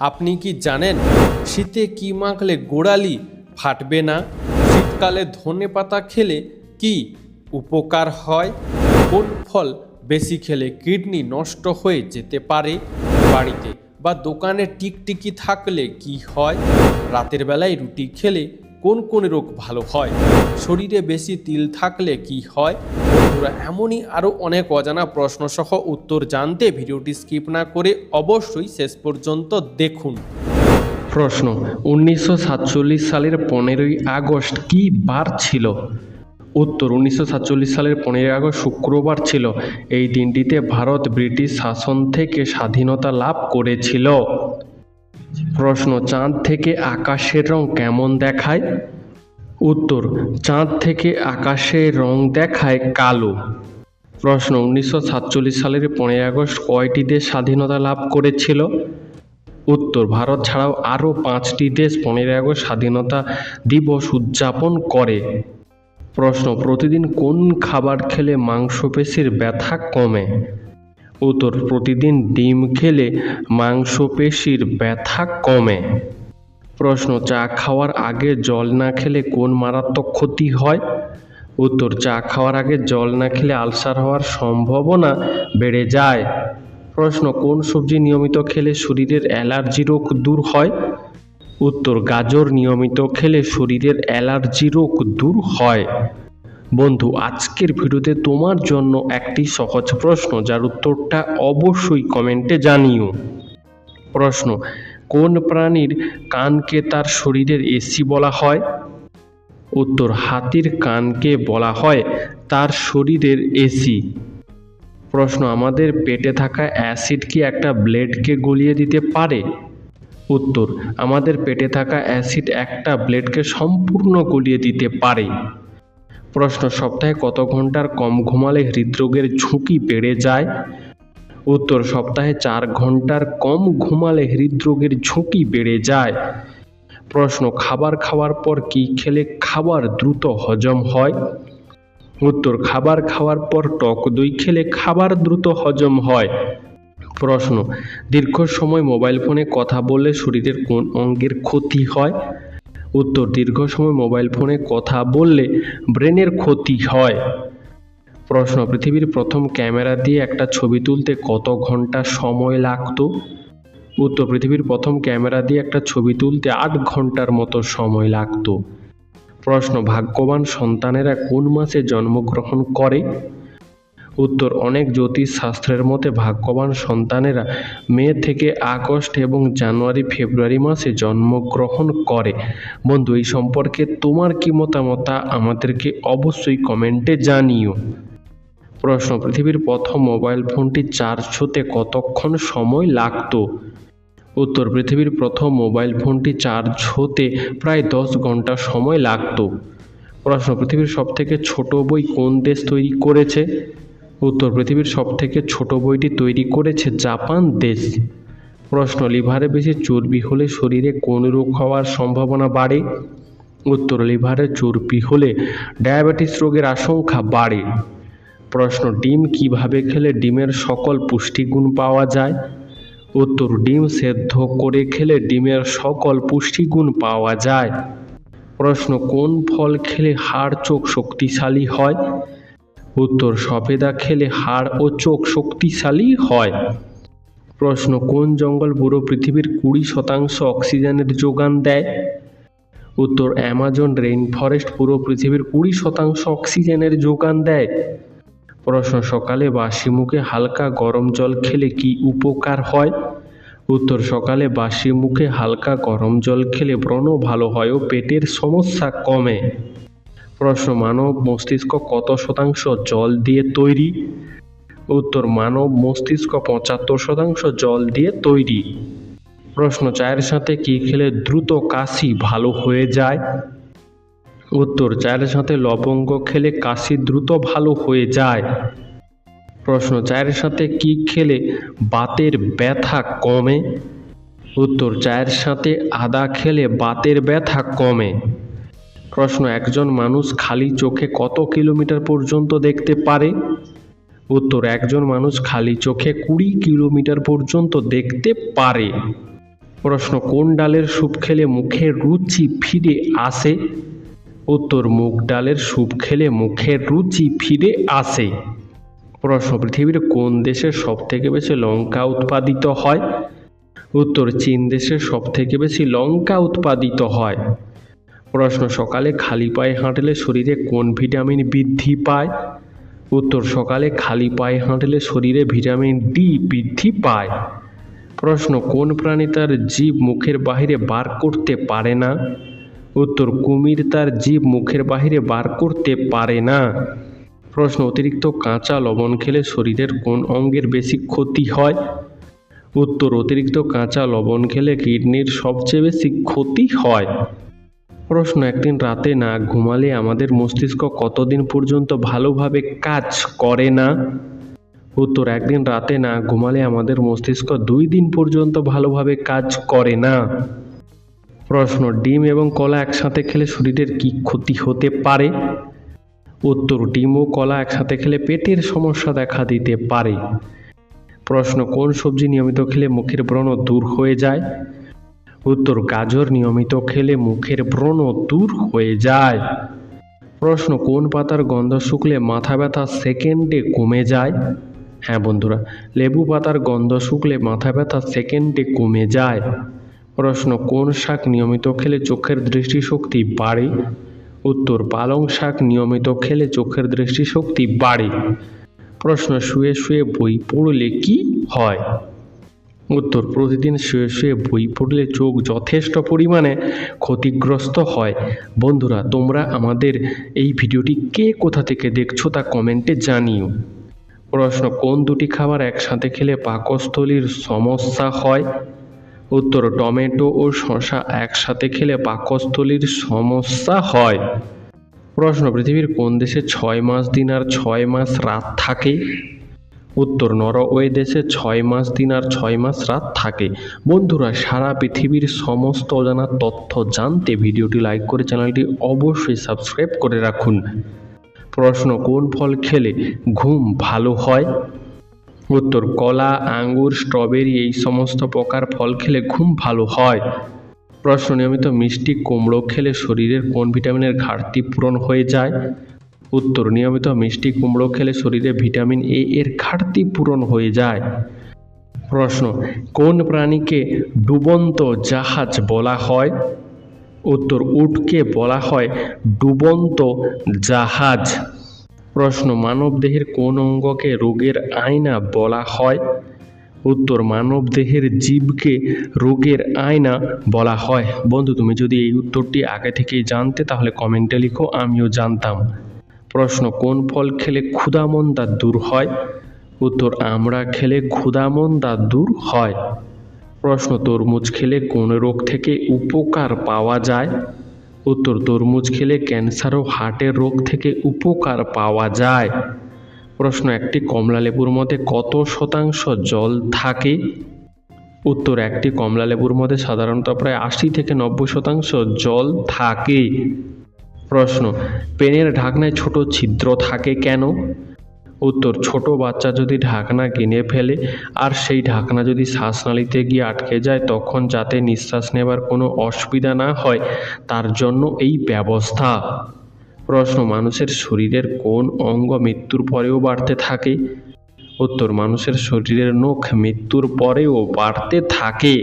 আপনি কি জানেন শীতে কি মাখলে গোড়ালি ফাটবে না? শীতকালে ধনেপাতা খেলে কি উপকার হয়? কোন ফল বেশি খেলে কিডনি নষ্ট হয়ে যেতে পারে? বাড়িতে বা দোকানে টিকটিকি থাকলে কি হয়? রাতের বেলায় রুটি খেলে কোন কোন রোগ ভালো হয়? শরীরে বেশি তিল থাকলে কি হয়? বন্ধুরা, এমনই আরও অনেক অজানা প্রশ্নসহ উত্তর জানতে ভিডিওটি স্কিপ না করে অবশ্যই শেষ পর্যন্ত দেখুন। প্রশ্ন: 1947 সালের 15ই আগস্ট কী বার ছিল? উত্তর: 1947 সালের 15ই আগস্ট শুক্রবার ছিল। এই দিনটিতে ভারত ব্রিটিশ শাসন থেকে স্বাধীনতা লাভ করেছিল। প্রশ্ন: চাঁদ থেকে আকাশের রং কেমন দেখায়? উত্তর: চাঁদ থেকে আকাশের রং দেখায় কালো। প্রশ্ন: 1947 সালের 15ই আগস্ট কয়টি দেশ স্বাধীনতা লাভ করেছিল? উত্তর: ভারত ছাড়াও আরও 5টি দেশ 15ই আগস্ট স্বাধীনতা দিবস উদযাপন করে। প্রশ্ন: প্রতিদিন কোন খাবার খেলে মাংসপেশির ব্যথা কমে? উত্তর: প্রতিদিন ডিম খেলে মাংসপেশির ব্যথা কমে। প্রশ্ন: চা খাওয়ার আগে জল না খেলে কোন মারাত্মক ক্ষতি হয়? উত্তর: চা খাওয়ার আগে জল না খেলে আলসার হওয়ার সম্ভাবনা বেড়ে যায়। প্রশ্ন: কোন সবজি নিয়মিত খেলে শরীরের অ্যালার্জি রোগ দূর হয়? উত্তর: গাজর নিয়মিত খেলে শরীরের অ্যালার্জি রোগ দূর হয়। বন্ধু, আজকের ভিডিওতে তোমার জন্য একটি সহজ প্রশ্ন, যার উত্তরটা অবশ্যই কমেন্টে জানিও। প্রশ্ন: কোন প্রাণীর কানকে তার শরীরের এসি বলা হয়? উত্তর: হাতির কানকে বলা হয় তার শরীরের এসি। প্রশ্ন: আমাদের পেটে থাকা অ্যাসিড কি একটা ব্লেডকে গলিয়ে দিতে পারে? উত্তর: আমাদের পেটে থাকা অ্যাসিড একটা ব্লেডকে সম্পূর্ণ গলিয়ে দিতে পারে। প্রশ্ন: সপ্তাহে কত ঘন্টার কম ঘুমালে হৃদরোগের ঝুঁকি বেড়ে যায়? উত্তর: সপ্তাহে 4 ঘন্টার কম ঘুমালে হৃদরোগের ঝুঁকি বেড়ে যায়। প্রশ্ন: খাবার খাওয়ার পর কি খেলে খাবার দ্রুত হজম হয়? উত্তর: খাবার খাওয়ার পর টক দই খেলে খাবার দ্রুত হজম হয়। প্রশ্ন: দীর্ঘ সময় মোবাইল ফোনে কথা বললে শরীরের কোন অঙ্গের ক্ষতি হয়? উত্তর: দীর্ঘ সময় মোবাইল ফোনে কথা বললে ব্রেনের ক্ষতি হয়। প্রশ্ন: পৃথিবীর প্রথম ক্যামেরা দিয়ে একটা ছবি তুলতে কত ঘন্টা সময় লাগতো? উত্তর: পৃথিবীর প্রথম ক্যামেরা দিয়ে একটা ছবি তুলতে 8 ঘন্টার মতো সময় লাগতো। প্রশ্ন: ভাগ্যবান সন্তানেরা কোন মাসে জন্মগ্রহণ করে? উত্তর: অনেক জ্যোতিষ শাস্ত্রের মতে ভাগ্যবান সন্তানেরা মে থেকে আগস্ট এবং জানুয়ারি ফেব্রুয়ারি মাসে জন্মগ্রহণ করে। বন্ধু, এই সম্পর্কে তোমার কি মতামত আমাদেরকে অবশ্যই কমেন্টে জানিও। প্রশ্ন: পৃথিবীর প্রথম মোবাইল ফোনটি চার্জ হতে কতক্ষণ সময় লাগতো? উত্তর: পৃথিবীর প্রথম মোবাইল ফোনটি চার্জ হতে প্রায় 10 ঘন্টা সময় লাগতো। প্রশ্ন: পৃথিবীর সবথেকে ছোট বই কোন দেশ তৈরি করেছে? উত্তর: পৃথিবীর সবথেকে ছোট বইটি তৈরি করেছে জাপান দেশ। প্রশ্ন: লিভারে বেশি চর্বি হলে শরীরে কোন রোগ হওয়ার সম্ভাবনা বাড়ে? উত্তর: লিভারে চর্বি হলে ডায়াবেটিস রোগের আশঙ্কা বাড়ে। প্রশ্ন: ডিম কিভাবে খেলে ডিমের সকল পুষ্টিগুণ পাওয়া যায়? উত্তর: ডিম সেদ্ধ করে খেলে ডিমের সকল পুষ্টিগুণ পাওয়া যায়। প্রশ্ন: কোন ফল খেলে হাড় চোখ শক্তিশালী হয়? উত্তর: সফেদা খেলে হাড় ও চোখ শক্তিশালী হয়। প্রশ্ন: কোন জঙ্গল পুরো পৃথিবীর 20% অক্সিজেনের যোগান দেয়? উত্তর: অ্যামাজন রেইন ফরেস্ট পুরো পৃথিবীর 20% অক্সিজেনের যোগান দেয়। প্রশ্ন: সকালে বাসি মুখে হালকা গরম জল খেলে কি উপকার হয়? উত্তর: সকালে বাসি মুখে হালকা গরম জল খেলে ব্রণ ভালো হয় ও পেটের সমস্যা কমে। প্রশ্ন: মানব মস্তিষ্ক কত শতাংশ জল দিয়ে তৈরি? উত্তর: মানব মস্তিষ্ক 75% জল দিয়ে তৈরি। প্রশ্ন: চায়ের সাথে কি খেলে দ্রুত কাশি ভালো হয়ে যায়? উত্তর: চায়ের সাথে লবঙ্গ খেলে কাশি দ্রুত ভালো হয়ে যায়। প্রশ্ন: চায়ের সাথে কি খেলে বাতের ব্যথা কমে? উত্তর: চায়ের সাথে আদা খেলে বাতের ব্যথা কমে। প্রশ্ন: একজন মানুষ খালি চোখে কত কিলোমিটার পর্যন্ত দেখতে পারে? উত্তর: একজন মানুষ খালি চোখে 20 কিলোমিটার পর্যন্ত দেখতে পারে। প্রশ্ন, কোন ডালের স্যুপ খেলে মুখের রুচি ফিরে আসে? উত্তর, মুগ ডালের স্যুপ খেলে মুখের রুচি ফিরে আসে। প্রশ্ন, পৃথিবীর কোন দেশে সবথেকে বেশি লঙ্কা উৎপাদিত হয়? উত্তর, চীন দেশে সবথেকে বেশি লঙ্কা উৎপাদিত হয়। প্রশ্ন, সকালে খালি পায়ে হাঁটলে শরীরে কোন ভিটামিন বৃদ্ধি পায়? উত্তর, সকালে খালি পায়ে হাঁটলে শরীরে ভিটামিন ডি বৃদ্ধি পায়। প্রশ্ন, কোন প্রাণী তার জিভ মুখের বাহিরে বার করতে পারে না? উত্তর, কুমির তার জিভ মুখের বাহিরে বার করতে পারে না। প্রশ্ন, অতিরিক্ত কাঁচা লবণ খেলে শরীরের কোন অঙ্গের বেশি ক্ষতি হয়? উত্তর, অতিরিক্ত কাঁচা লবণ খেলে কিডনির সবচেয়ে বেশি ক্ষতি হয়। প্রশ্ন, একদিন রাতে না ঘুমালে আমাদের মস্তিষ্ক কতদিন পর্যন্ত ভালোভাবে কাজ করে না? উত্তর, একদিন রাতে না ঘুমালে আমাদের মস্তিষ্ক 2 দিন পর্যন্ত ভালোভাবে কাজ করে না। প্রশ্ন, ডিম এবং কলা একসাথে খেলে শরীরের কি ক্ষতি হতে পারে? উত্তর, ডিম ও কলা একসাথে খেলে পেটের সমস্যা দেখা দিতে পারে। প্রশ্ন, কোন সবজি নিয়মিত খেলে মুখের ব্রণ দূর হয়ে যায়? উত্তর, গাজর নিয়মিত খেলে মুখের ব্রণ দূর হয়ে যায়। প্রশ্ন, কোন পাতার গন্ধ শুকলে মাথা ব্যথা সেকেন্ডে কমে যায়? হ্যাঁ বন্ধুরা, লেবু পাতার গন্ধ শুকলে মাথা ব্যথা সেকেন্ডে কমে যায়। প্রশ্ন, কোন শাক নিয়মিত খেলে চোখের দৃষ্টিশক্তি বাড়ে? উত্তর, পালং শাক নিয়মিত খেলে চোখের দৃষ্টিশক্তি বাড়ে। প্রশ্ন, শুয়ে শুয়ে বই পড়লে কি হয়? উত্তর, প্রতিদিন শুয়ে শুয়ে বই পড়লে চোখ যথেষ্ট পরিমাণে ক্ষতিগ্রস্ত হয়। বন্ধুরা, তোমরা আমাদের এই ভিডিওটি কে কোথা থেকে দেখছো তা কমেন্টে জানিও। প্রশ্ন, কোন দুটি খাবার একসাথে খেলে পাকস্থলীর সমস্যা হয়? উত্তর, টমেটো ও শসা একসাথে খেলে পাকস্থলীর সমস্যা হয়। প্রশ্ন, পৃথিবীর কোন দেশে 6 মাস দিন আর 6 মাস রাত থাকে? উত্তর, নরওয়ে দেশে 6 মাস দিন আর 6 মাস রাত থাকে। বন্ধুরা, সারা পৃথিবীর সমস্ত অজানা তথ্য জানতে ভিডিওটি লাইক করে চ্যানেলটি অবশ্যই সাবস্ক্রাইব করে রাখুন। প্রশ্ন, কোন ফল খেলে ঘুম ভালো হয়? উত্তর, কলা, আঙ্গুর, স্ট্রবেরি এই সমস্ত প্রকার ফল খেলে ঘুম ভালো হয়। প্রশ্ন, নিয়মিত মিষ্টি কুমড়ো খেলে শরীরের কোন ভিটামিনের ঘাটতি পূরণ হয়ে যায়? উত্তর, নিয়মিত মিষ্টি কুমড়ো খেলে শরীরে ভিটামিন এ এর ঘাটতি পূরণ হয়ে যায়। প্রশ্ন, কোন প্রাণীকে ডুবন্ত জাহাজ বলা হয়? উত্তর, উটকে বলা হয় ডুবন্ত জাহাজ। প্রশ্ন, মানবদেহের কোন অঙ্গকে রোগের আয়না বলা হয়? উত্তর, মানবদেহের জিভকে রোগের আয়না বলা হয়। বন্ধু, তুমি যদি এই উত্তরটি আগে থেকেই জানতে তাহলে কমেন্টে লিখো, আমিও জানতাম। প্রশ্ন, কোন ফল খেলে ক্ষুধামন্দা দূর হয়? উত্তর, আমড়া খেলে ক্ষুধামন্দা দূর হয়। প্রশ্ন, তরমুজ খেলে কোন রোগ থেকে উপকার পাওয়া যায়? উত্তর, তরমুজ খেলে ক্যান্সার ও হার্টের রোগ থেকে উপকার পাওয়া যায়। প্রশ্ন, একটি কমলা লেবুর মধ্যে কত শতাংশ জল থাকে? উত্তর, একটি কমলা লেবুর মধ্যে সাধারণত প্রায় 80 থেকে 90% জল থাকে। প্রশ্ন, পেনের ঢাকনায় ছোট ছিদ্র থাকে কেন? উত্তর, ছোট বাচ্চা যদি ঢাকনা কিনে ফেলে আর সেই ঢাকনা যদি শ্বাসনালীতে গিয়ে আটকে যায় তখন যাতে নিঃশ্বাস নেবার কোনো অসুবিধা না হয় তার জন্য এই ব্যবস্থা। প্রশ্ন, মানুষের শরীরের কোন অঙ্গ মৃত্যুর পরেও বাড়তে থাকে? উত্তর, মানুষের শরীরের নখ মৃত্যুর পরেও বাড়তে থাকে।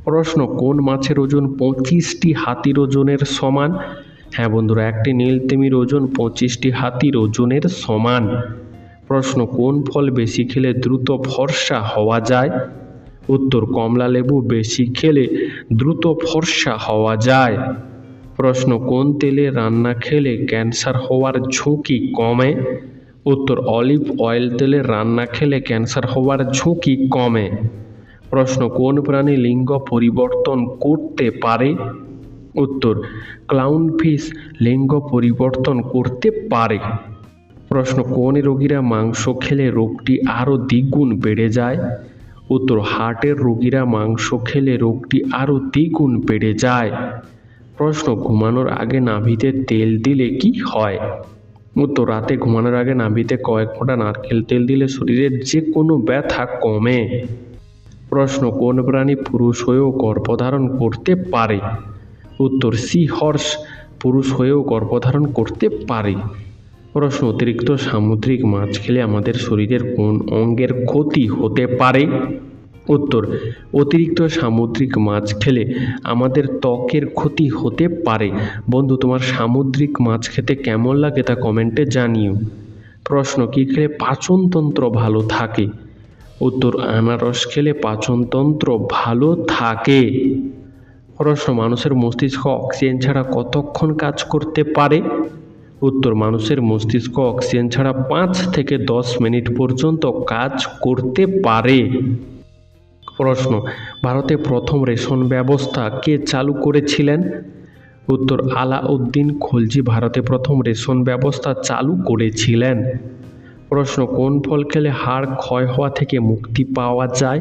প্রশ্ন, কোন মাছের ওজন 25টি হাতির ওজনের সমান? হ্যাঁ বন্ধুরা, একটি নীলতিমির ওজন 25টি হাতির ওজনের সমান। প্রশ্ন, কোন ফল বেশি খেলে দ্রুত ফর্সা হওয়া যায়? উত্তর, কমলা লেবু বেশি খেলে দ্রুত ফর্সা হওয়া যায়। প্রশ্ন, কোন তেলে রান্না খেলে ক্যান্সার হওয়ার ঝুঁকি কমে? উত্তর, অলিভ অয়েল তেলে রান্না খেলে ক্যান্সার হওয়ার ঝুঁকি কমে। প্রশ্ন, কোন প্রাণী লিঙ্গ পরিবর্তন করতে পারে? উত্তর, ক্লাউনফিশ লিঙ্গ পরিবর্তন করতে পারে। প্রশ্ন, কোন রোগীরা মাংস খেলে রোগটি আরও দ্বিগুণ বেড়ে যায়? উত্তর, হার্টের রোগীরা মাংস খেলে রোগটি আরও দ্বিগুণ বেড়ে যায়। প্রশ্ন, ঘুমানোর আগে নাভিতে তেল দিলে কি হয়? উত্তর, রাতে ঘুমানোর আগে নাভিতে কয়েক ফোঁটা নারকেল তেল দিলে শরীরের যে কোনো ব্যথা কমে। প্রশ্ন, কোন প্রাণী পুরুষ হয়েও গর্ভধারণ করতে পারে? উত্তর, সি হর্স পুরুষ হয়েও গর্ভধারণ করতে পারে। প্রশ্ন, অতিরিক্ত সামুদ্রিক মাছ খেলে আমাদের শরীরের কোন অঙ্গের ক্ষতি হতে পারে? উত্তর, অতিরিক্ত সামুদ্রিক মাছ খেলে আমাদের ত্বকের ক্ষতি হতে পারে। বন্ধু, তোমার সামুদ্রিক মাছ খেতে কেমন লাগে তা কমেন্টে জানিও। প্রশ্ন, কী খেলে পাচনতন্ত্র ভালো থাকে? উত্তর, আনারস খেলে পাচনতন্ত্র ভালো থাকে। প্রশ্ন, মানুষের মস্তিষ্ক অক্সিজেন ছাড়া কতক্ষণ কাজ করতে পারে? উত্তর, মানুষের মস্তিষ্ক অক্সিজেন ছাড়া 5 থেকে 10 মিনিট পর্যন্ত কাজ করতে পারে। প্রশ্ন, ভারতে প্রথম রেশন ব্যবস্থা কে চালু করেছিলেন? উত্তর, আলাউদ্দিন খলজি ভারতে প্রথম রেশন ব্যবস্থা চালু করেছিলেন। প্রশ্ন, কোন ফল খেলে হাড় ক্ষয় হওয়া থেকে মুক্তি পাওয়া যায়?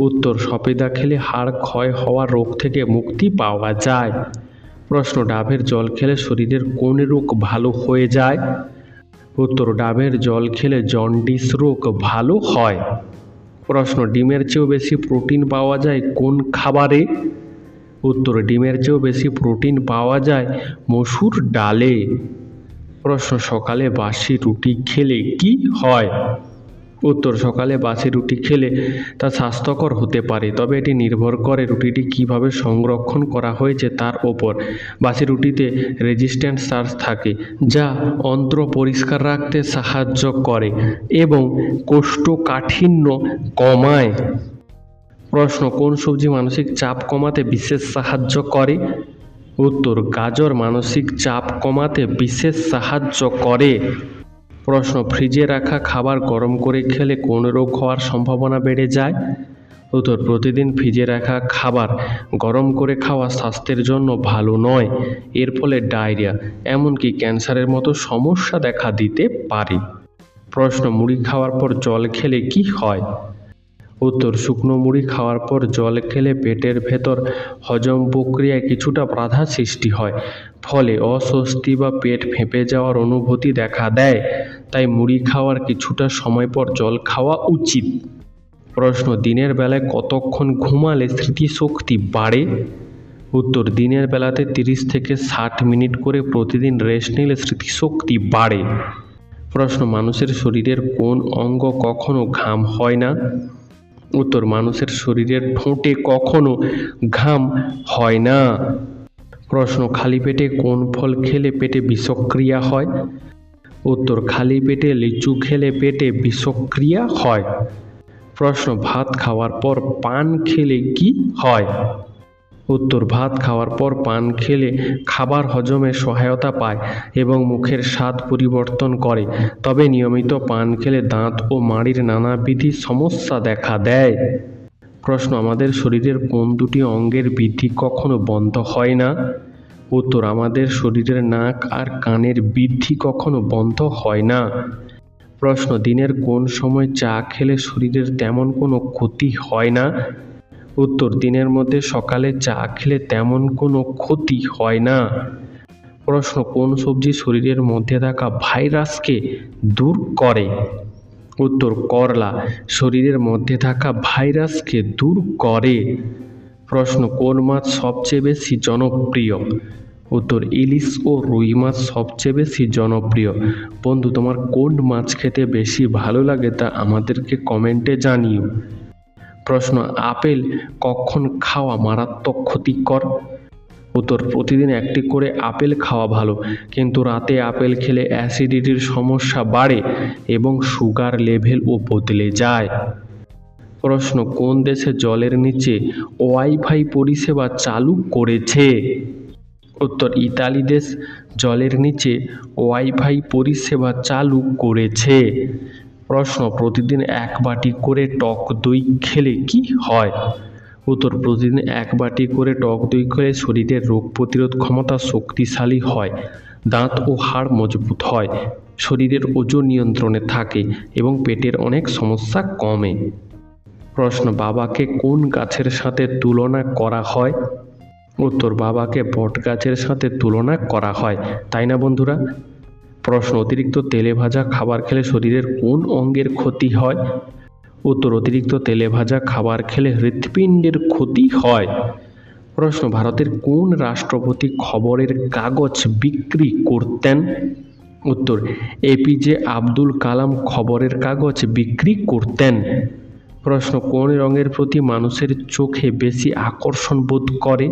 উত্তর, সফেদা খেলে হাড় ক্ষয় হওয়া রোগ থেকে মুক্তি পাওয়া যায়। প্রশ্ন, ডাবের জল খেলে শরীরের কোন রোগ ভালো হয়ে যায়? উত্তর, ডাবের জল খেলে জন্ডিস রোগ ভালো হয়। প্রশ্ন, ডিমের চেয়েও বেশি প্রোটিন পাওয়া যায় কোন খাবারে? উত্তর, ডিমের চেয়েও বেশি প্রোটিন পাওয়া যায় মসুর ডালে। প্রশ্ন, সকালে বাসি রুটি খেলে কি হয়? উত্তর, সকালে বাসি রুটি খেলে তা স্বাস্থ্যকর হতে পারে, তবে এটি নির্ভর করে রুটিটি কিভাবে সংরক্ষণ করা হয়েছে তার ওপর। বাসি রুটিতে রেজিস্ট্যান্ট স্টার্চ থাকে যা অন্ত্র পরিষ্কার রাখতে সাহায্য করে এবং কোষ্ঠকাঠিন্য কমায়। প্রশ্ন, কোন সবজি মানসিক চাপ কমাতে বিশেষ সাহায্য করে? উত্তর, গাজর মানসিক চাপ কমাতে বিশেষ সাহায্য করে। প্রশ্ন, ফ্রিজে রাখা খাবার গরম করে খেলে কোন রোগ হওয়ার সম্ভাবনা বেড়ে যায়? উত্তর, প্রতিদিন ফ্রিজে রাখা খাবার গরম করে খাওয়া স্বাস্থ্যের জন্য ভালো নয়। এর ফলে ডায়রিয়া এমনকি ক্যান্সারের মতো সমস্যা দেখা দিতে পারে। প্রশ্ন, মুড়ি খাওয়ার পর জল খেলে কি হয়? উত্তর, শুকনো মুড়ি খাওয়ার পর জল খেলে পেটের ভেতর হজম প্রক্রিয়ায় কিছুটা বাধা সৃষ্টি হয়, ফলে অস্বস্তি বা পেট ফেঁপে যাওয়ার অনুভূতি দেখা দেয়। তাই মুড়ি খাওয়ার কিছুটা সময় পর জল খাওয়া উচিত। প্রশ্ন, দিনের বেলায় কতক্ষণ ঘুমালে স্মৃতিশক্তি বাড়ে? উত্তর, দিনের বেলাতে 30 থেকে 60 মিনিট করে প্রতিদিন রেস্ট নিলে স্মৃতিশক্তি বাড়ে। প্রশ্ন, মানুষের শরীরের কোন অঙ্গ কখনো ঘাম হয় না? উত্তর, মানুষের শরীরের ঠোঁটে কখনো ঘাম হয় না। প্রশ্ন, খালি পেটে কোন ফল খেলে পেটে বিষক্রিয়া হয়? উত্তর, খালি পেটে লিচু খেলে পেটে বিষক্রিয়া হয়। প্রশ্ন, ভাত খাওয়ার পর পান খেলে কি হয়? উত্তর, ভাত খাওয়ার পর পান খেলে খাবার হজমে সহায়তা পায় এবং মুখের স্বাদ পরিবর্তন করে, তবে নিয়মিত পান খেলে দাঁত ও মাড়ির নানাবিধ সমস্যা দেখা দেয়। প্রশ্ন, আমাদের শরীরের কোন দুটি অঙ্গের বৃদ্ধি কখনো বন্ধ হয় না? উত্তর, আমাদের শরীরের নাক আর কানের বৃদ্ধি কখনো বন্ধ হয় না। প্রশ্ন, দিনের কোন সময় চা খেলে শরীরের তেমন কোনো ক্ষতি হয় না? উত্তর, দিনের মধ্যে সকালে চা খেলে তেমন কোনো ক্ষতি হয় না। প্রশ্ন, কোন সবজি শরীরের মধ্যে থাকা ভাইরাসকে দূর করে? উত্তর, করলা শরীরের মধ্যে থাকা ভাইরাসকে দূর করে। প্রশ্ন, কোন মাছ সবচেয়ে বেশি জনপ্রিয়? উত্তর, ইলিশ ও রুই মাছ সবচেয়ে বেশি জনপ্রিয়। বন্ধু, তোমার কোন মাছ খেতে বেশি ভালো লাগে তা আমাদেরকে কমেন্টে জানিও। প্রশ্ন, আপেল কখন খাওয়া মারাত্মক ক্ষতিকর? উত্তর, প্রতিদিন একটি করে আপেল খাওয়া ভালো, কিন্তু রাতে আপেল খেলে অ্যাসিডিটির সমস্যা বাড়ে এবং সুগার লেভেলও বদলে যায়। প্রশ্ন, কোন দেশে জলের নিচে ওয়াইফাই পরিষেবা চালু করেছে? উত্তর, ইতালি দেশ জলের নিচে ওয়াইফাই পরিষেবা চালু করেছে। প্রশ্ন, প্রতিদিন 1 বাটি করে টক দই খেলে কি হয়? উত্তর, প্রতিদিন 1 বাটি করে টক দই খেলে শরীরের রোগ প্রতিরোধ ক্ষমতা শক্তিশালী হয়, দাঁত ও হাড় মজবুত হয়, শরীরের ওজন নিয়ন্ত্রণে থাকে এবং পেটের অনেক সমস্যা কমে। প্রশ্ন, বাবাকে কোন গাছের সাথে তুলনা করা হয়? উত্তর, বাবাকে বট গাছের সাথে তুলনা করা হয়, তাই না বন্ধুরা? প্রশ্ন, অতিরিক্ত তেলে ভাজা খাবার খেলে শরীরের কোন অঙ্গের ক্ষতি হয়? উত্তর অতিরিক্ত তেলে ভাজা খাবার খেলে হৃৎপিণ্ডের ক্ষতি হয়। প্রশ্ন ভারতের কোন রাষ্ট্রপতি খবরের কাগজ বিক্রি করতেন? উত্তর এপিজে আব্দুল কালাম খবরের কাগজ বিক্রি করতেন। প্রশ্ন কোন রঙের প্রতি মানুষের চোখে বেশি আকর্ষণ বোধ করে?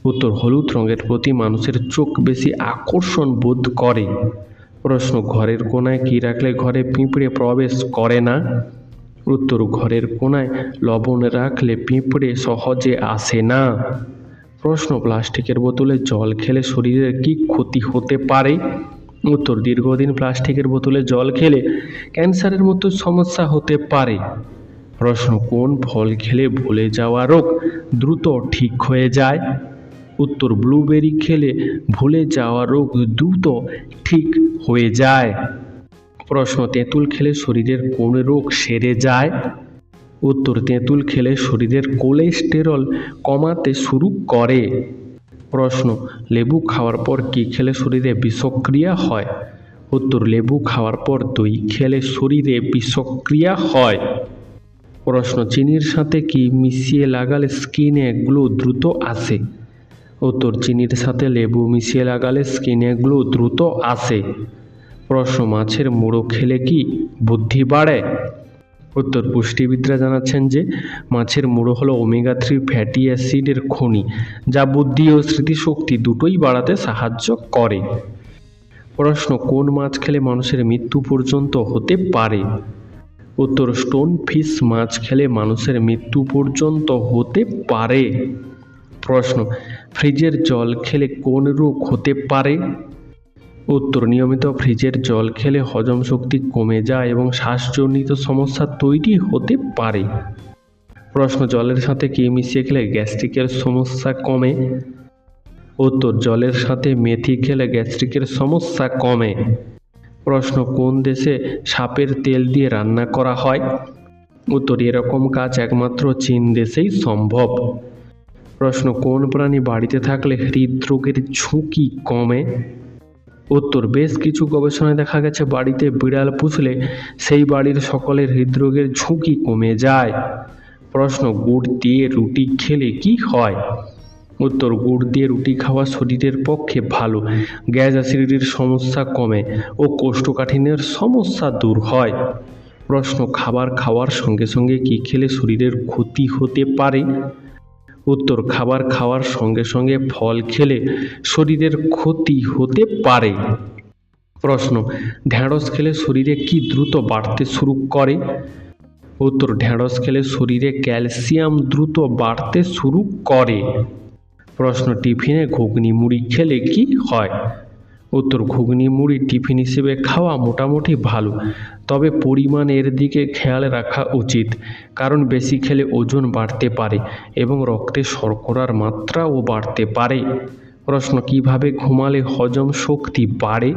উত্তর হলুদ রঙের প্রতি মানুষের চোখ বেশি আকর্ষণ বোধ করে। প্রশ্ন ঘরের কোণায় কী রাখলে ঘরে পিঁপড়ে প্রবেশ করে না? উত্তর ঘরের কোণায় লবণ রাখলে পিঁপড়ে সহজে আসে না। প্রশ্ন প্লাস্টিকের বোতলে জল খেলে শরীরের কী ক্ষতি হতে পারে? উত্তর দীর্ঘদিন প্লাস্টিকের বোতলে জল খেলে ক্যান্সারের মতো সমস্যা হতে পারে। প্রশ্ন কোন ফল খেলে ভুলে যাওয়া রোগ দ্রুত ঠিক হয়ে যায়? উত্তর ব্লুবেরি খেলে ভুলে যাওয়া রোগ দ্রুত ঠিক হয়ে যায়। প্রশ্ন তেঁতুল খেলে শরীরের কোন রোগ সেরে যায়? উত্তর তেঁতুল খেলে শরীরের কোলেস্টেরল কমাতে শুরু করে। প্রশ্ন লেবু খাওয়ার পর কী খেলে শরীরে বিষক্রিয়া হয়? উত্তর লেবু খাওয়ার পর দই খেলে শরীরে বিষক্রিয়া হয়। প্রশ্ন চিনির সাথে কি মিশিয়ে লাগালে স্কিনে গ্লো দ্রুত আসে? উত্তর চিনির সাথে লেবু মিশিয়ে লাগালে স্কিনে গ্লো দ্রুত আসে। প্রশ্ন মাছের মুড়ো খেলে কি বুদ্ধি বাড়ে? উত্তর পুষ্টিবিদরা জানাচ্ছেন যে মাছের মুড়ো হলো ওমেগা 3 ফ্যাটি অ্যাসিডের খনি, যা বুদ্ধি ও স্মৃতিশক্তি দুটোই বাড়াতে সাহায্য করে। প্রশ্ন কোন মাছ খেলে মানুষের মৃত্যু পর্যন্ত হতে পারে? উত্তর স্টোন ফিশ মাছ খেলে মানুষের মৃত্যু পর্যন্ত হতে পারে। প্রশ্ন ফ্রিজের জল খেলে কোন রোগ হতে পারে? উত্তর নিয়মিত ফ্রিজের জল খেলে হজম শক্তি কমে যায় এবং শ্বাসজনিত সমস্যা তৈরি হতে পারে। প্রশ্ন জলের সাথে কি মিশিয়ে খেলে গ্যাস্ট্রিকের সমস্যা কমে? উত্তর জলের সাথে মেথি খেলে গ্যাস্ট্রিকের সমস্যা কমে। প্রশ্ন কোন দেশে সাপের তেল দিয়ে রান্না করা হয়? উত্তর এরকম কাজ একমাত্র চীন দেশেই সম্ভব। প্রশ্ন কোন প্রাণী বাড়িতে থাকলে হৃদরোগের ঝুঁকি কমে? উত্তর বেশ কিছু গবেষণায় দেখা গেছে বাড়িতে বিড়াল পুষলে সেই বাড়ির সকলের হৃদরোগের ঝুঁকি কমে যায়। প্রশ্ন গুড় দিয়ে রুটি খেলে কি হয়? উত্তর গুড় দিয়ে রুটি খাওয়া শরীরের পক্ষে ভালো, গ্যাস অ্যাসিডিটির সমস্যা কমে ও কোষ্ঠকাঠিন্যের সমস্যা দূর হয়। প্রশ্ন খাবার খাওয়ার সঙ্গে সঙ্গে কি খেলে শরীরের ক্ষতি হতে পারে? উত্তর খাবার খাওয়ার সঙ্গে সঙ্গে ফল খেলে শরীরের ক্ষতি হতে পারে। প্রশ্ন ঢ্যাঁড়স খেলে শরীরে কি দ্রুত বাড়তে শুরু করে? উত্তর ঢ্যাঁড়স খেলে শরীরে ক্যালসিয়াম দ্রুত বাড়তে শুরু করে। প্রশ্ন টিফিনে ঘুগনি মুড়ি খেলে কি হয়? উত্তর ঘুগনি মুড়ি টিফিন হিসেবে খাওয়া মোটামুটি ভালো, তবে পরিমাণের দিকে খেয়াল রাখা উচিত, কারণ বেশি খেলে ওজন বাড়তে পারে এবং রক্তে শর্করার মাত্রাও বাড়তে পারে। প্রশ্ন কিভাবে ঘুমালে হজম শক্তি বাড়ে?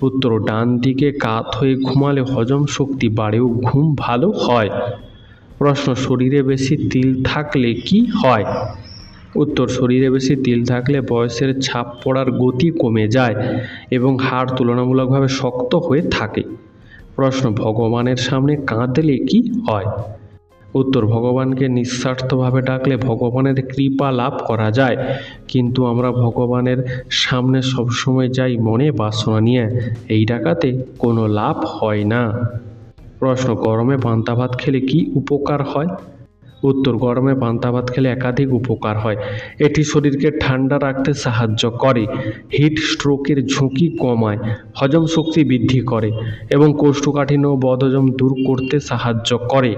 উত্তর ডান দিকে কাত হয়ে ঘুমালে হজম শক্তি বাড়ে ও ঘুম ভালো হয়। প্রশ্ন শরীরে বেশি তিল থাকলে কি হয়? উত্তর শরীরে বেশি তিল থাকলে বয়সের ছাপ পড়ার গতি কমে যায় এবং হাড় তুলনামূলকভাবে শক্ত হয়ে থাকে। প্রশ্ন ভগবানের সামনে কাঁদলে কি হয়? উত্তর ভগবানকে নিঃস্বার্থভাবে ডাকলে ভগবানের কৃপা লাভ করা যায়, কিন্তু আমরা ভগবানের সামনে সবসময় যাই মনে বাসনা নিয়ে, এই ডাকাতে কোনো লাভ হয় না। প্রশ্ন গরমে পান্তা ভাত খেলে কি উপকার হয়? উত্তর গরমে পান্তা ভাত খেলে একাধিক উপকার হয়। এটি শরীরকে ঠান্ডা রাখতে সাহায্য করে, হিট স্ট্রোকের ঝুঁকি কমায়, হজম শক্তি বৃদ্ধি করে এবং কোষ্ঠকাঠিন্য ও বদহজম দূর করতে সাহায্য করে।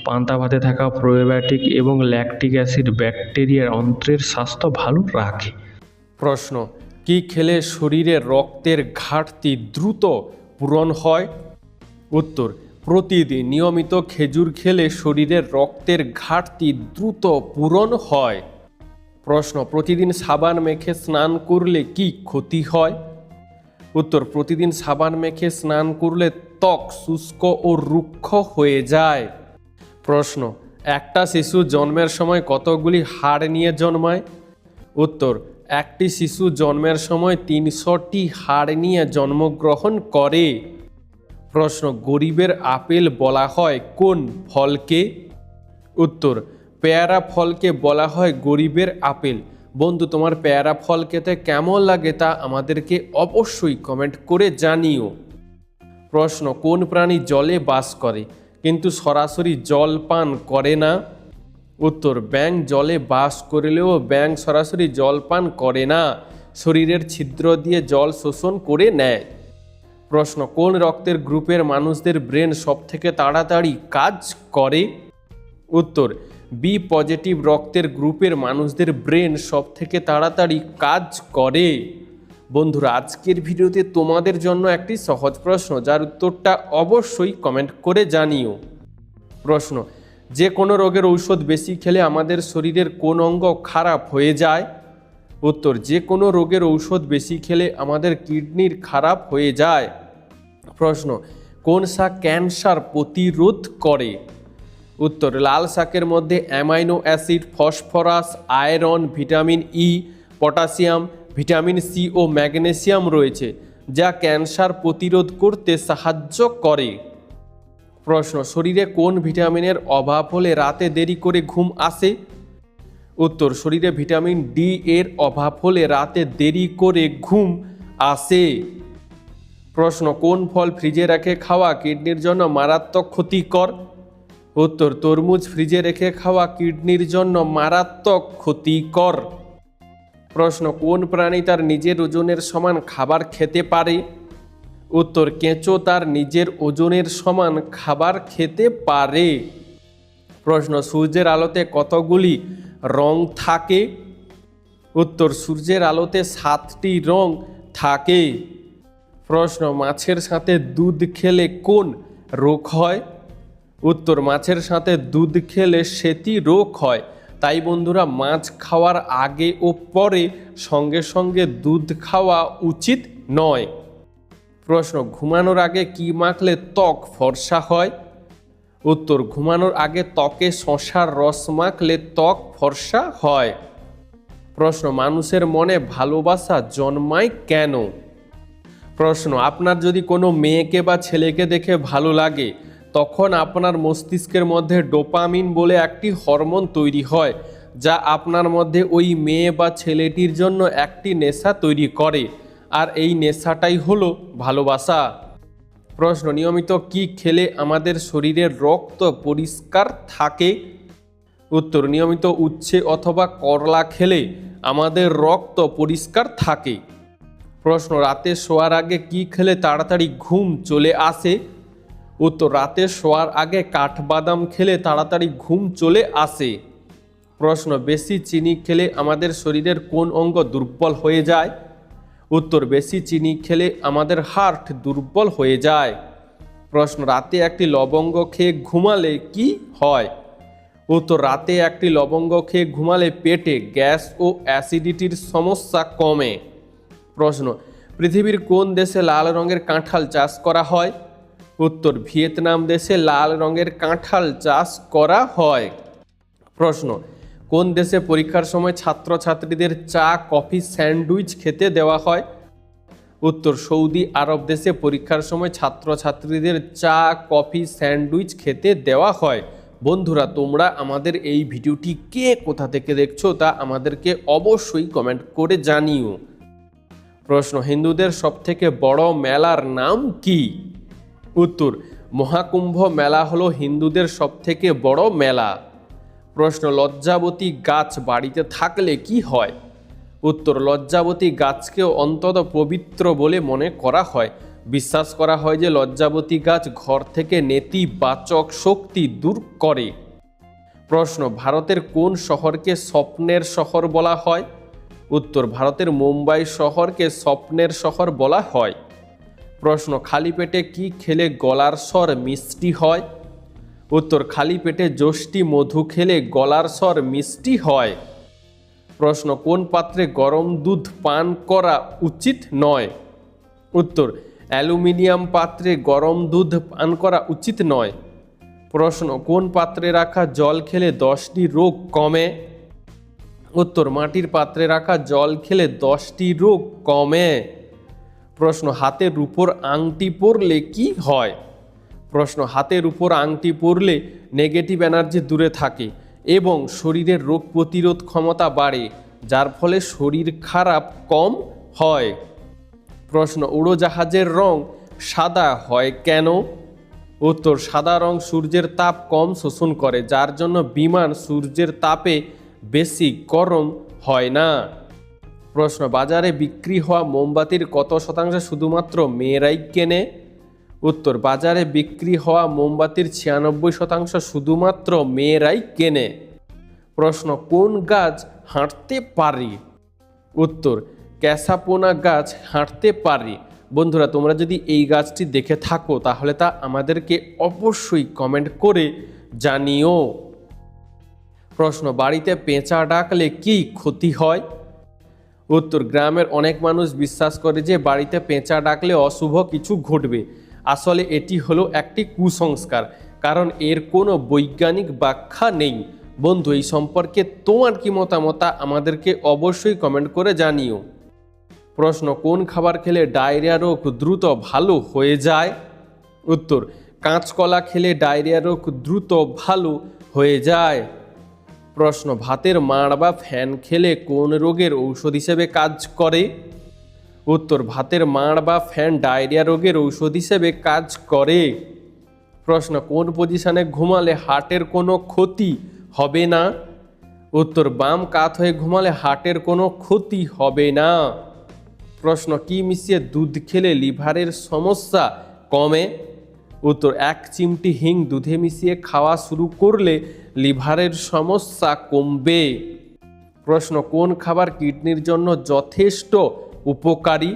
পান্তা ভাতে থাকা প্রোবায়োটিক এবং ল্যাকটিক অ্যাসিড ব্যাকটেরিয়ার অন্ত্রের স্বাস্থ্য ভালো রাখে। প্রশ্ন কি খেলে শরীরে রক্তের ঘাটতি দ্রুত পূরণ হয়? উত্তর প্রতিদিন নিয়মিত খেজুর খেলে শরীরের রক্তের ঘাটতি দ্রুত পূরণ হয়। প্রশ্ন প্রতিদিন সাবান মেখে স্নান করলে কি ক্ষতি হয়? উত্তর প্রতিদিন সাবান মেখে স্নান করলে ত্বক শুষ্ক ও রুক্ষ হয়ে যায়। প্রশ্ন একটা শিশু জন্মের সময় কতগুলি হাড় নিয়ে জন্মায়? উত্তর একটি শিশু জন্মের সময় 300টি হাড় নিয়ে জন্মগ্রহণ করে। প্রশ্ন, গরিবের আপেল বলা হয় কোন ফলকে? উত্তর, পেয়ারা ফলকে বলা হয় গরিবের আপেল। বন্ধু, তোমার পেয়ারা ফল খেতে কেমন লাগে তা আমাদেরকে অবশ্যই কমেন্ট করে জানিও। প্রশ্ন, কোন প্রাণী জলে বাস করে কিন্তু সরাসরি জল পান করে না? উত্তর, ব্যাঙ জলে বাস করলেও ব্যাঙ সরাসরি জল পান করে না, শরীরের ছিদ্র দিয়ে জল শোষণ করে নেয়। প্রশ্ন, কোন রক্তের গ্রুপের মানুষদের ব্রেন সবথেকে তাড়াতাড়ি কাজ করে? উত্তর, বি পজিটিভ রক্তের গ্রুপের মানুষদের ব্রেন সবথেকে তাড়াতাড়ি কাজ করে। বন্ধুরা, আজকের ভিডিওতে তোমাদের জন্য একটি সহজ প্রশ্ন, যার উত্তরটা অবশ্যই কমেন্ট করে জানিও। প্রশ্ন, যে কোনো রোগের ঔষধ বেশি খেলে আমাদের শরীরের কোন অঙ্গ খারাপ হয়ে যায়? উত্তর, যে কোনো রোগের ঔষধ বেশি খেলে আমাদের কিডনির খারাপ হয়ে যায়। প্রশ্ন, কোন শাক ক্যান্সার প্রতিরোধ করে? উত্তর, লাল শাকের মধ্যে amino acid, phosphorus, iron, vitamin E, potassium, vitamin C ও ম্যাগনেসিয়াম রয়েছে, যা ক্যান্সার প্রতিরোধ করতে সাহায্য করে। প্রশ্ন, শরীরে কোন ভিটামিনের অভাব হলে রাতে দেরি করে ঘুম আসে? উত্তর, শরীরে ভিটামিন ডি এর অভাব হলে রাতে দেরি করে ঘুম আসে। প্রশ্ন, কোন ফল ফ্রিজে রেখে খাওয়া কিডনির জন্য মারাত্মক ক্ষতিকর? উত্তর, তরমুজ ফ্রিজে রেখে খাওয়া কিডনির জন্য মারাত্মক ক্ষতিকর। প্রশ্ন, কোন প্রাণী তার নিজের ওজনের সমান খাবার খেতে পারে? উত্তর, কেঁচো তার নিজের ওজনের সমান খাবার খেতে পারে। প্রশ্ন, সূর্যের আলোতে কতগুলি রং থাকে? উত্তর, সূর্যের আলোতে 7টি রং থাকে। প্রশ্ন, মাছের সাথে দুধ খেলে কোন রোগ হয়? উত্তর, মাছের সাথে দুধ খেলে সেতি রোগ হয়। তাই বন্ধুরা, মাছ খাওয়ার আগে ও পরে সঙ্গে সঙ্গে দুধ খাওয়া উচিত নয়। প্রশ্ন, ঘুমানোর আগে কি মাখলে ত্বক ফর্সা হয়? উত্তর, ঘুমানোর আগে ত্বকে শসার রস মাখলে ত্বক ফর্সা হয়। প্রশ্ন, মানুষের মনে ভালোবাসা জন্মায় কেন? প্রশ্ন, আপনার যদি কোনো মেয়েকে বা ছেলেকে দেখে ভালো লাগে, তখন আপনার মস্তিষ্কের মধ্যে ডোপামিন বলে একটি হরমোন তৈরি হয়, যা আপনার মধ্যে ওই মেয়ে বা ছেলেটির জন্য একটি নেশা তৈরি করে, আর এই নেশাটাই হলো ভালোবাসা। প্রশ্ন, নিয়মিত কি খেলে আমাদের শরীরের রক্ত পরিষ্কার থাকে? উত্তর, নিয়মিত উচ্ছে অথবা করলা খেলে আমাদের রক্ত পরিষ্কার থাকে। প্রশ্ন, রাতে শোয়ার আগে কি খেলে তাড়াতাড়ি ঘুম চলে আসে? উত্তর, রাতে শোয়ার আগে কাঠবাদাম খেলে তাড়াতাড়ি ঘুম চলে আসে। প্রশ্ন, বেশি চিনি খেলে আমাদের শরীরের কোন অঙ্গ দুর্বল হয়ে যায়? উত্তর, বেশি চিনি খেলে আমাদের হার্ট দুর্বল হয়ে যায়। প্রশ্ন, রাতে একটি লবঙ্গ খেয়ে ঘুমালে কি হয়? উত্তর, রাতে একটি লবঙ্গ খেয়ে ঘুমালে পেটে গ্যাস ও অ্যাসিডিটির সমস্যা কমে। প্রশ্ন, পৃথিবীর কোন দেশে লাল রঙের কাঁঠাল চাষ করা হয়? উত্তর, ভিয়েতনাম দেশে লাল রঙের কাঁঠাল চাষ করা হয়। প্রশ্ন, কোন দেশে পরীক্ষার সময় ছাত্রছাত্রীদের চা, কফি, স্যান্ডউইচ খেতে দেওয়া হয়? উত্তর, সৌদি আরব দেশে পরীক্ষার সময় ছাত্রছাত্রীদের চা, কফি, স্যান্ডউইচ খেতে দেওয়া হয়। বন্ধুরা, তোমরা আমাদের এই ভিডিওটি কে কোথা থেকে দেখছো তা আমাদেরকে অবশ্যই কমেন্ট করে জানিও। প্রশ্ন, হিন্দুদের সবথেকে বড় মেলার নাম কি? উত্তর, মহাকুম্ভ মেলা হলো হিন্দুদের সবথেকে বড় মেলা। প্রশ্ন, লজ্জাবতী গাছ বাড়িতে থাকলে কি হয়? উত্তর, লজ্জাবতী গাছকেও অন্তত পবিত্র বলে মনে করা হয়। বিশ্বাস করা হয় যে লজ্জাবতী গাছ ঘর থেকে নেতিবাচক শক্তি দূর করে। প্রশ্ন, ভারতের কোন শহরকে স্বপ্নের শহর বলা হয়? উত্তর, ভারতের মুম্বাই শহরকে স্বপ্নের শহর বলা হয়। প্রশ্ন, খালি পেটে কি খেলে গলার স্বর মিষ্টি হয়? উত্তর, খালি পেটে যষ্টি মধু খেলে গলার স্বর মিষ্টি হয়। প্রশ্ন, কোন পাত্রে গরম দুধ পান করা উচিত নয়? উত্তর, অ্যালুমিনিয়াম পাত্রে গরম দুধ পান করা উচিত নয়। প্রশ্ন, কোন পাত্রে রাখা জল খেলে 10টি রোগ কমে? উত্তর, মাটির পাত্রে রাখা জল খেলে 10টি রোগ কমে। প্রশ্ন হাতের উপর আংটি পরলে কি হয়? প্রশ্ন হাতের উপর আংটি পরলে নেগেটিভ এনার্জি দূরে থাকে এবং শরীরের রোগ প্রতিরোধ ক্ষমতা বাড়ে, যার ফলে শরীর খারাপ কম হয়। প্রশ্ন উড়োজাহাজের রং সাদা হয় কেন? উত্তর সাদা রং সূর্যের তাপ কম শোষণ করে, যার জন্য বিমান সূর্যের তাপে বেশি গরম হয় না। প্রশ্ন বাজারে বিক্রি হওয়া মোমবাতির কত শতাংশ শুধুমাত্র মেয়েরাই কেনে? উত্তর বাজারে বিক্রি হওয়া মোমবাতির 96% শুধুমাত্র মেয়েরাই কেনে। প্রশ্ন কোন গাছ হাঁটতে পারে? উত্তর ক্যাসাপোনা গাছ হাঁটতে পারে। বন্ধুরা, তোমরা যদি এই গাছটি দেখে থাকো তাহলে তা আমাদেরকে অবশ্যই কমেন্ট করে জানিও। প্রশ্ন বাড়িতে পেঁচা ডাকলে কি ক্ষতি হয়? উত্তর গ্রামের অনেক মানুষ বিশ্বাস করে যে বাড়িতে পেঁচা ডাকলে অশুভ কিছু ঘটবে। আসলে এটি হলো একটি কুসংস্কার, কারণ এর কোনো বৈজ্ঞানিক ব্যাখ্যা নেই। বন্ধু, এই সম্পর্কে তোমার কি মতামত আমাদেরকে অবশ্যই কমেন্ট করে জানিও। প্রশ্ন কোন খাবার খেলে ডায়রিয়া রোগ দ্রুত ভালো হয়ে যায়? উত্তর কাঁচকলা খেলে ডায়রিয়া রোগ দ্রুত ভালো হয়ে যায়। প্রশ্ন ভাতের মাড় বা ফ্যান খেলে কোন রোগের ঔষধ হিসেবে কাজ করে? উত্তর ভাতের মাড় বা ফ্যান ডায়রিয়া রোগের ঔষধ হিসেবে কাজ করে। প্রশ্ন কোন পজিশনে ঘুমালে হার্টের কোনো ক্ষতি হবে না? উত্তর বাম কাত হয়ে ঘুমালে হার্টের কোনো ক্ষতি হবে না। প্রশ্ন কি মিশিয়ে দুধ খেলে লিভারের সমস্যা কমে? উত্তর 1 চিমটি হিং দুধে মিশিয়ে খাওয়া শুরু করলে লিভারের সমস্যা কমবে। প্রশ্ন কোন খাবার কিডনির জন্য যথেষ্ট উপকারী?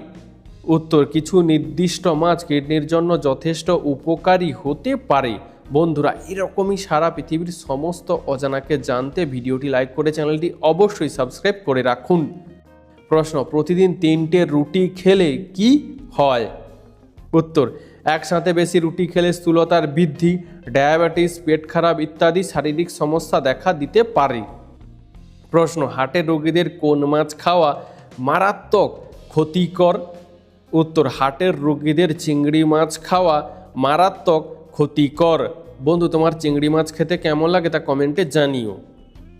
উত্তর কিছু নির্দিষ্ট মাছ কিডনির জন্য যথেষ্ট উপকারী হতে পারে। বন্ধুরা, এরকমই সারা পৃথিবীর সমস্ত অজানাকে জানতে ভিডিওটি লাইক করে চ্যানেলটি অবশ্যই সাবস্ক্রাইব করে রাখুন। প্রশ্ন প্রতিদিন 3টে রুটি খেলে কি হয়? উত্তর একসাথে বেশি রুটি খেলে স্থূলতার বৃদ্ধি, ডায়াবেটিস, পেট খারাপ ইত্যাদি শারীরিক সমস্যা দেখা দিতে পারে। প্রশ্ন হার্টের রোগীদের কোন মাছ খাওয়া মারাত্মক ক্ষতিকর? উত্তর হার্টের রোগীদের চিংড়ি মাছ খাওয়া মারাত্মক ক্ষতিকর। বন্ধু, তোমার চিংড়ি মাছ খেতে কেমন লাগে তা কমেন্টে জানিও।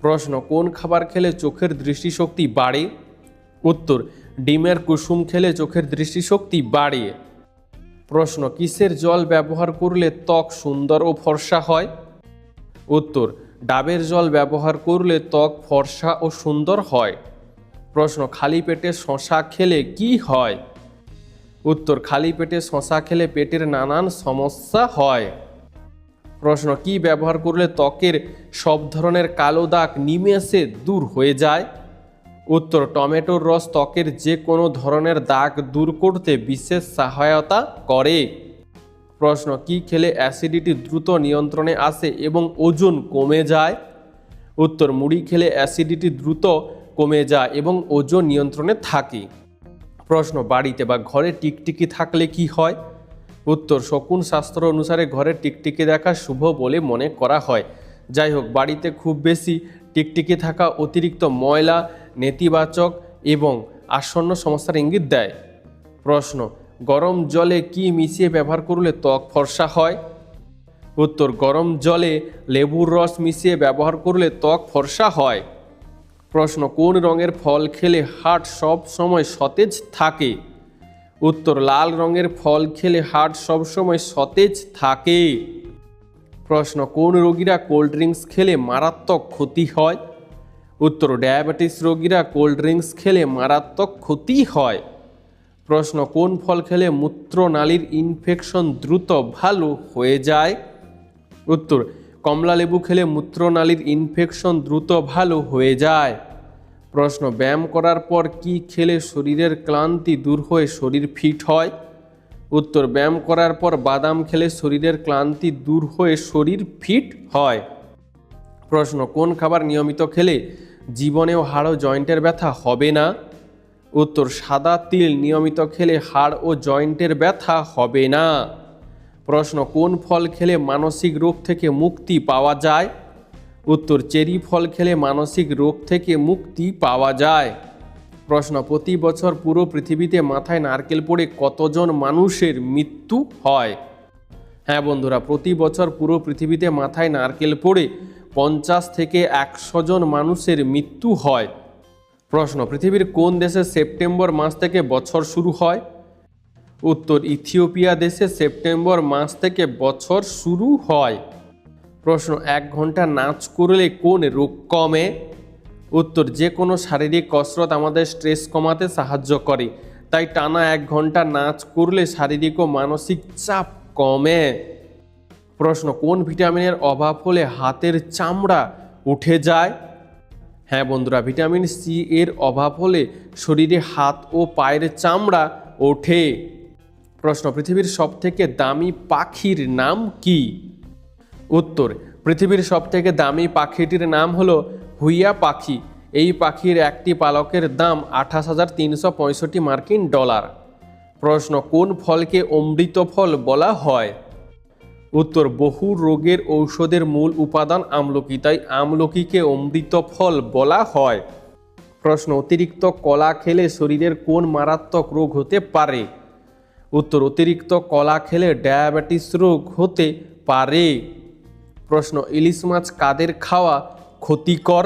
প্রশ্ন কোন খাবার খেলে চোখের দৃষ্টিশক্তি বাড়ে? উত্তর ডিমের কুসুম খেলে চোখের দৃষ্টিশক্তি বাড়ে। প্রশ্ন কিসের জল ব্যবহার করলে ত্বক সুন্দর ও ফর্সা হয়? উত্তর ডাবের জল ব্যবহার করলে ত্বক ফর্সা ও সুন্দর হয়। প্রশ্ন খালি পেটে শশা খেলে কি হয়? উত্তর খালি পেটে শশা খেলে পেটের নানান সমস্যা হয়। প্রশ্ন কি ব্যবহার করলে ত্বকের সব ধরনের কালো দাগ নিমেষে দূর হয়ে যায়? উত্তর টমেটোর রস ত্বকের যে কোনো ধরনের দাগ দূর করতে বিশেষ সহায়তা করে। প্রশ্ন কি খেলে অ্যাসিডিটি দ্রুত নিয়ন্ত্রণে আসে এবং ওজন কমে যায়? উত্তর মুড়ি খেলে অ্যাসিডিটি দ্রুত কমে যায় এবং ওজন নিয়ন্ত্রণে থাকে। প্রশ্ন বাড়িতে বা ঘরে টিকটিকি থাকলে কি হয়? উত্তর শকুন শাস্ত্র অনুসারে ঘরে টিকটিকি দেখা শুভ বলে মনে করা হয়। যাই হোক, বাড়িতে খুব বেশি টিকটিকি থাকা অতিরিক্ত ময়লা, নেতিবাচক এবং আসন্ন সমস্যার ইঙ্গিত দেয়। প্রশ্ন গরম জলে কি মিশিয়ে ব্যবহার করলে ত্বক ফর্সা হয়? উত্তর গরম জলে লেবুর রস মিশিয়ে ব্যবহার করলে ত্বক ফর্সা হয়। প্রশ্ন কোন রঙের ফল খেলে হার্ট সব সময় সতেজ থাকে? উত্তর লাল রঙের ফল খেলে হার্ট সব সময় সতেজ থাকে। প্রশ্ন কোন রোগীরা কোল্ড ড্রিঙ্কস খেলে মারাত্মক ক্ষতি হয়? উত্তর ডায়াবেটিস রোগীরা কোল্ড ড্রিঙ্কস খেলে মারাত্মক ক্ষতি হয়। প্রশ্ন কোন ফল খেলে মূত্রনালীর ইনফেকশন দ্রুত ভালো হয়ে যায়? উত্তর কমলা লেবু খেলে মূত্রনালীর ইনফেকশন দ্রুত ভালো হয়ে যায়। প্রশ্ন ব্যায়াম করার পর কি খেলে শরীরের ক্লান্তি দূর হয়ে শরীর ফিট হয়? উত্তর ব্যায়াম করার পর বাদাম খেলে শরীরের ক্লান্তি দূর হয়ে শরীর ফিট হয়। প্রশ্ন কোন খাবার নিয়মিত খেলে জীবনেও হাড় ও জয়েন্টের ব্যথা হবে না? উত্তর সাদা তিল নিয়মিত খেলে হাড় ও জয়েন্টের ব্যথা হবে না। প্রশ্ন কোন ফল খেলে মানসিক রোগ থেকে মুক্তি পাওয়া যায়? উত্তর চেরি ফল খেলে মানসিক রোগ থেকে মুক্তি পাওয়া যায়। প্রশ্ন, প্রতি বছর পুরো পৃথিবীতে মাথায় নারকেল পড়ে কতজন মানুষের মৃত্যু হয়? হ্যাঁ বন্ধুরা, প্রতি বছর পুরো পৃথিবীতে মাথায় নারকেল পড়ে 50 থেকে 100 জন মানুষের মৃত্যু হয়। প্রশ্ন, পৃথিবীর কোন দেশে সেপ্টেম্বর মাস থেকে বছর শুরু হয়? উত্তর, ইথিওপিয়া দেশে সেপ্টেম্বর মাস থেকে বছর শুরু হয়। প্রশ্ন, 1 ঘন্টা নাচ করলে কোন রোগ কমে? উত্তর, যে কোনো শারীরিক কসরত আমাদের স্ট্রেস কমাতে সাহায্য করে, তাই টানা 1 ঘন্টা নাচ করলে শারীরিক ও মানসিক চাপ কমে। প্রশ্ন, কোন ভিটামিনের অভাব হলে হাতের চামড়া উঠে যায়? হ্যাঁ বন্ধুরা, ভিটামিন সি এর অভাব হলে শরীরে হাত ও পায়ের চামড়া ওঠে। প্রশ্ন, পৃথিবীর সবথেকে দামি পাখির নাম কি? উত্তর, পৃথিবীর সবথেকে দামি পাখিটির নাম হলো হুইয়া পাখি। এই পাখির একটি পালকের দাম 28,365 মার্কিন ডলার। প্রশ্ন, কোন ফলকে অমৃত ফল বলা হয়? উত্তর, বহু রোগের ঔষধের মূল উপাদান আমলকি, তাই আমলকিকে অমৃত ফল বলা হয়। প্রশ্ন, অতিরিক্ত কলা খেলে শরীরের কোন মারাত্মক রোগ হতে পারে? উত্তর, অতিরিক্ত কলা খেলে ডায়াবেটিস রোগ হতে পারে। প্রশ্ন, ইলিশ মাছ কাদের খাওয়া ক্ষতিকর?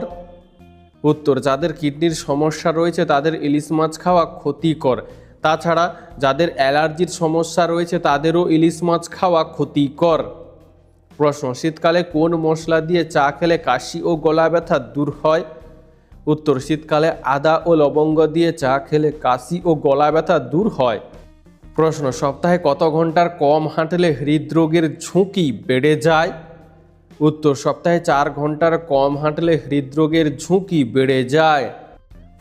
উত্তর, যাদের কিডনির সমস্যা রয়েছে তাদের ইলিশ মাছ খাওয়া ক্ষতিকর। তাছাড়া যাদের অ্যালার্জির সমস্যা রয়েছে তাদেরও ইলিশ মাছ খাওয়া ক্ষতিকর। প্রশ্ন, শীতকালে কোন মশলা দিয়ে চা খেলে কাশি ও গলা ব্যথা দূর হয়? উত্তর, শীতকালে আদা ও লবঙ্গ দিয়ে চা খেলে কাশি ও গলা ব্যথা দূর হয়। প্রশ্ন, সপ্তাহে কত ঘন্টার কম হাঁটলে হৃদরোগের ঝুঁকি বেড়ে যায়? উত্তর, সপ্তাহে 4 ঘন্টার কম হাঁটলে হৃদরোগের ঝুঁকি বেড়ে যায়।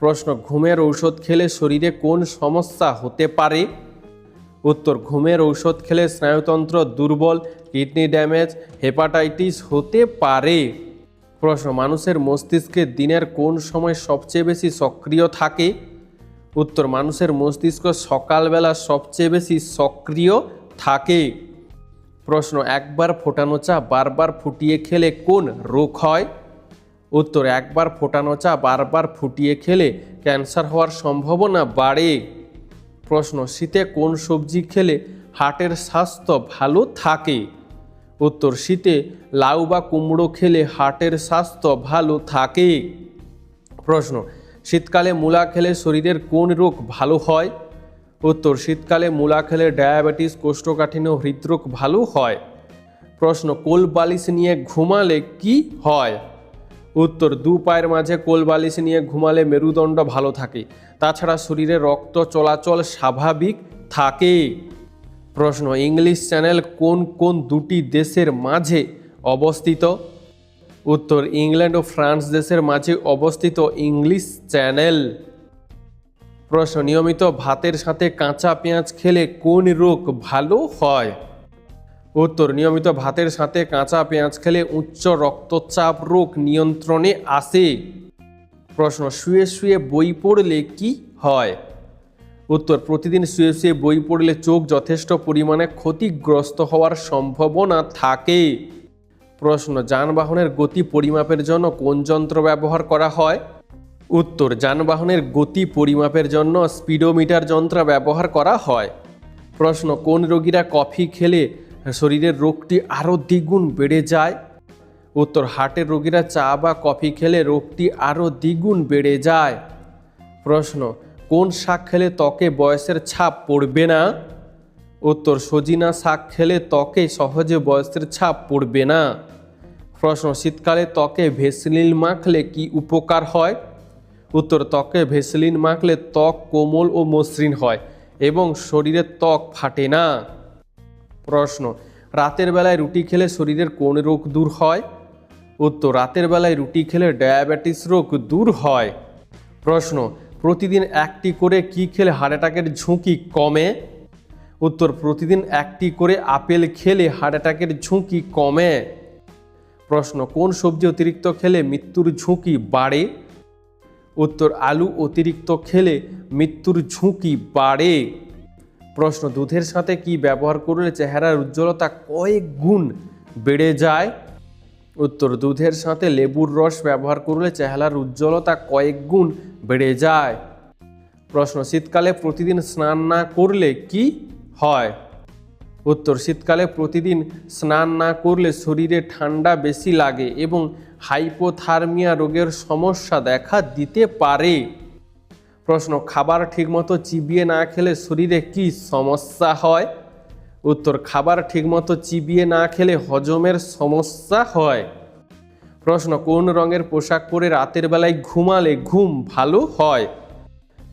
প্রশ্ন, ঘুমের ঔষধ খেলে শরীরে কোন সমস্যা হতে পারে? উত্তর, ঘুমের ঔষধ খেলে স্নায়ুতন্ত্র দুর্বল, কিডনি ড্যামেজ, হেপাটাইটিস হতে পারে। প্রশ্ন, মানুষের মস্তিষ্কে দিনের কোন সময় সবচেয়ে বেশি সক্রিয় থাকে? উত্তর, মানুষের মস্তিষ্ক সকালবেলা সবচেয়ে বেশি সক্রিয় থাকে। প্রশ্ন, একবার ফোটানো চা বারবার ফুটিয়ে খেলে কোন রোগ হয়? উত্তর, একবার ফোটানো চা বারবার ফুটিয়ে খেলে ক্যান্সার হওয়ার সম্ভাবনা বাড়ে। প্রশ্ন, শীতে কোন সবজি খেলে হার্টের স্বাস্থ্য ভালো থাকে? উত্তর, শীতে লাউ বা কুমড়ো খেলে হার্টের স্বাস্থ্য ভালো থাকে। প্রশ্ন, শীতকালে মূলা খেলে শরীরের কোন রোগ ভালো হয়? উত্তর, শীতকালে মূলা খেলে ডায়াবেটিস, কোষ্ঠকাঠিন্য, হৃদরোগ ভালো হয়। প্রশ্ন, কোল বালিশ নিয়ে ঘুমালে কি হয়? উত্তর, 2 পায়ের মাঝে কোল বালিশ নিয়ে ঘুমালে মেরুদণ্ড ভালো থাকে, তাছাড়া শরীরে রক্ত চলাচল স্বাভাবিক থাকে। প্রশ্ন, ইংলিশ চ্যানেল কোন কোন দুটি দেশের মাঝে অবস্থিত? উত্তর, ইংল্যান্ড ও ফ্রান্স দেশের মাঝে অবস্থিত ইংলিশ চ্যানেল। প্রশ্ন, নিয়মিত ভাতের সাথে কাঁচা পেঁয়াজ খেলে কোন রোগ ভালো হয়? উত্তর, নিয়মিত ভাতের সাথে কাঁচা পেঁয়াজ খেলে উচ্চ রক্তচাপ রোগ নিয়ন্ত্রণে আসে। প্রশ্ন, শুয়ে শুয়ে বই পড়লে কি হয়? উত্তর, প্রতিদিন শুয়ে শুয়ে বই পড়লে চোখ যথেষ্ট পরিমাণে ক্ষতিগ্রস্ত হওয়ার সম্ভাবনা থাকে। প্রশ্ন, যানবাহনের গতি পরিমাপের জন্য কোন যন্ত্র ব্যবহার করা হয়? উত্তর, যানবাহনের গতি পরিমাপের জন্য স্পিডোমিটার যন্ত্র ব্যবহার করা হয়। প্রশ্ন, কোন রোগীরা কফি খেলে শরীরের রোগটি আরও দ্বিগুণ বেড়ে যায়? উত্তর, হার্টের রোগীরা চা বা কফি খেলে রোগটি আরও দ্বিগুণ বেড়ে যায়। প্রশ্ন, কোন শাক খেলে ত্বকে বয়সের ছাপ পড়বে না? উত্তর, সজিনা শাক খেলে ত্বকে সহজে বয়সের ছাপ পড়বে না। প্রশ্ন, শীতকালে ত্বকে ভেসলিন মাখলে কি উপকার হয়? উত্তর, ত্বকে ভেসলিন মাখলে ত্বক কোমল ও মসৃণ হয় এবং শরীরের ত্বক ফাটে না। প্রশ্ন, রাতের বেলায় রুটি খেলে শরীরের কোন রোগ দূর হয়? উত্তর, রাতের বেলায় রুটি খেলে ডায়াবেটিস রোগ দূর হয়। প্রশ্ন, প্রতিদিন একটি করে কি খেলে হার্ট অ্যাটাকের ঝুঁকি কমে? উত্তর, প্রতিদিন একটি করে আপেল খেলে হার্ট অ্যাটাকের ঝুঁকি কমে। প্রশ্ন, কোন সবজি অতিরিক্ত খেলে মৃত্যুর ঝুঁকি বাড়ে? উত্তর, আলু অতিরিক্ত খেলে মৃত্যুর ঝুঁকি বাড়ে। প্রশ্ন, দুধের সাথে কি ব্যবহার করলে চেহারার উজ্জ্বলতা কয়েক গুণ বেড়ে যায়? উত্তর, দুধের সাথে লেবুর রস ব্যবহার করলে চেহারার উজ্জ্বলতা কয়েক গুণ বেড়ে যায়। প্রশ্ন, শীতকালে প্রতিদিন স্নান না করলে কি হয়? উত্তর, শীতকালে প্রতিদিন স্নান না করলে শরীরে ঠান্ডা বেশি লাগে এবং হাইপোথার্মিয়া রোগের সমস্যা দেখা দিতে পারে। প্রশ্ন, খাবার ঠিকমতো চিবিয়ে না খেলে শরীরে কি সমস্যা হয়? উত্তর, খাবার ঠিকমতো চিবিয়ে না খেলে হজমের সমস্যা হয়। প্রশ্ন, কোন রঙের পোশাক পরে রাতের বেলায় ঘুমালে ঘুম ভালো হয়?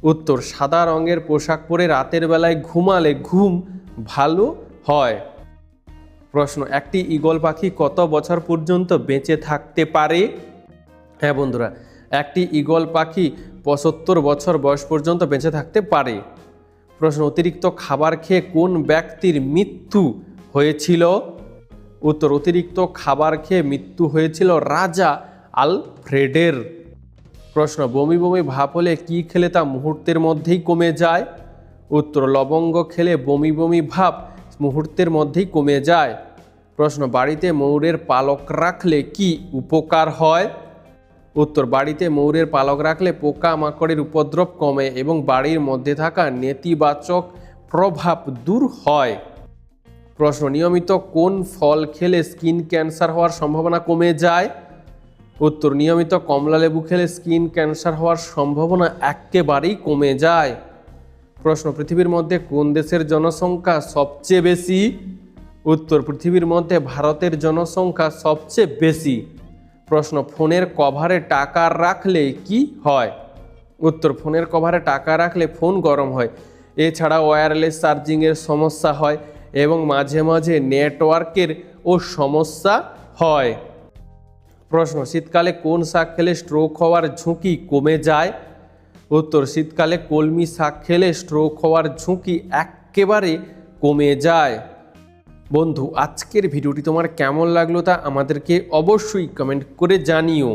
উত্তর, সাদা রঙের পোশাক পরে রাতের বেলায় ঘুমালে ঘুম ভালো হয়। প্রশ্ন, একটি ঈগল পাখি কত বছর পর্যন্ত বেঁচে থাকতে পারে? হ্যাঁ বন্ধুরা, একটি ঈগল পাখি 75 বছর বয়স পর্যন্ত বেঁচে থাকতে পারে। প্রশ্ন, অতিরিক্ত খাবার খেয়ে কোন ব্যক্তির মৃত্যু হয়েছিল? উত্তর, অতিরিক্ত খাবার খেয়ে মৃত্যু হয়েছিল রাজা আলফ্রেডের। প্রশ্ন, বমি বমি ভাব হলে কি খেলে তা মুহূর্তের মধ্যেই কমে যায়? উত্তর, লবঙ্গ খেলে বমি বমি ভাব মুহূর্তের মধ্যেই কমে যায়। প্রশ্ন, বাড়িতে ময়ূরের পালক রাখলে কি উপকার হয়? উত্তর, বাড়িতে ময়ূরের পালক রাখলে পোকা মাকড়ের উপদ্রব কমে এবং বাড়ির মধ্যে থাকা নেতিবাচক প্রভাব দূর হয়। প্রশ্ন, নিয়মিত কোন ফল খেলে স্কিন ক্যান্সার হওয়ার সম্ভাবনা কমে যায়? উত্তর, নিয়মিত কমলা লেবু খেলে স্কিন ক্যান্সার হওয়ার সম্ভাবনা একেবারেই কমে যায়। প্রশ্ন, পৃথিবীর মধ্যে কোন দেশের জনসংখ্যা সবচেয়ে বেশি? উত্তর, পৃথিবীর মধ্যে ভারতের জনসংখ্যা সবচেয়ে বেশি। প্রশ্ন, ফোনের কভারে টাকা রাখলে কি হয়? উত্তর, ফোনের কভারে টাকা রাখলে ফোন গরম হয়। এছাড়া ওয়্যারলেস চার্জিংয়ের সমস্যা হয় এবং মাঝে মাঝে নেটওয়ার্কের সমস্যা হয়। প্রশ্ন, শীতকালে কোন শাক খেলে স্ট্রোক হওয়ার ঝুঁকি কমে যায়? উত্তর, শীতকালে কলমি শাক খেলে স্ট্রোক হওয়ার ঝুঁকি একেবারে কমে যায়। বন্ধু, আজকের ভিডিওটি তোমার কেমন লাগলো তা আমাদেরকে অবশ্যই কমেন্ট করে জানিও।